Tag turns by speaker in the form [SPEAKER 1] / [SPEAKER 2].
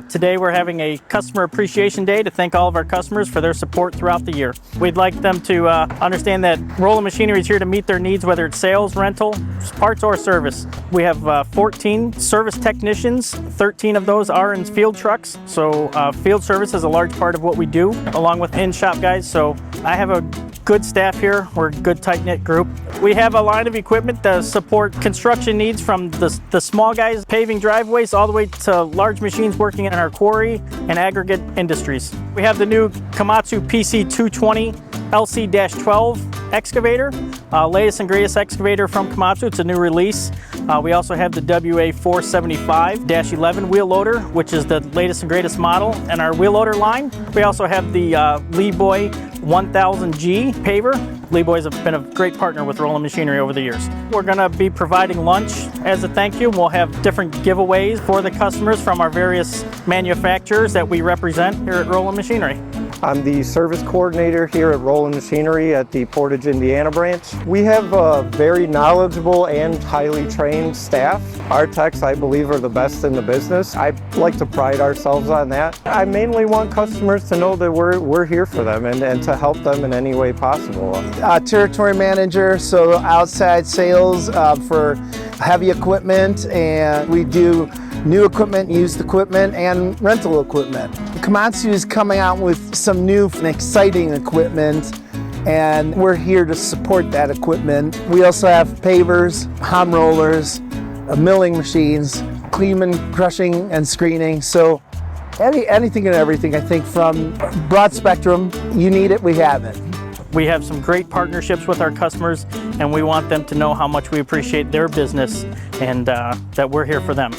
[SPEAKER 1] Today we're having a Customer Appreciation Day to thank all of our customers for their support throughout the year. We'd like them to understand that Roland Machinery is here to meet their needs, whether it's sales, rental, parts, or service. We have 14 service technicians. 13 of those are in field trucks, so field service is a large part of what we do, along with in-shop guys. So I have a good staff here. We're a good tight-knit group. We have a line of equipment to support construction needs, from the small guys paving driveways all the way to large machines working in our quarry and aggregate industries. We have the new Komatsu PC220 LC-12 excavator, latest and greatest excavator from Komatsu. It's a new release. We also have the WA475-11 wheel loader, which is the latest and greatest model in our wheel loader line. We also have the LeeBoy 1000G paver. LeeBoy has been a great partner with Roland Machinery over the years. We're going to be providing lunch as a thank you. We'll have different giveaways for the customers from our various manufacturers that we represent here at Roland Machinery.
[SPEAKER 2] I'm the service coordinator here at Roland Machinery at the Portage, Indiana branch. We have a very knowledgeable and highly trained staff. Our techs, I believe, are the best in the business. I like to pride ourselves on that. I mainly want customers to know that we're here for them and to help them in any way possible.
[SPEAKER 3] Territory manager, so outside sales for heavy equipment, and we do new equipment, used equipment, and rental equipment. Komatsu is coming out with some new and exciting equipment, and we're here to support that equipment. We also have pavers, hom rollers, milling machines, cleaning, crushing, and screening. So anything and everything, I think, from broad spectrum. You need it, we have it.
[SPEAKER 1] We have some great partnerships with our customers, and we want them to know how much we appreciate their business and that we're here for them.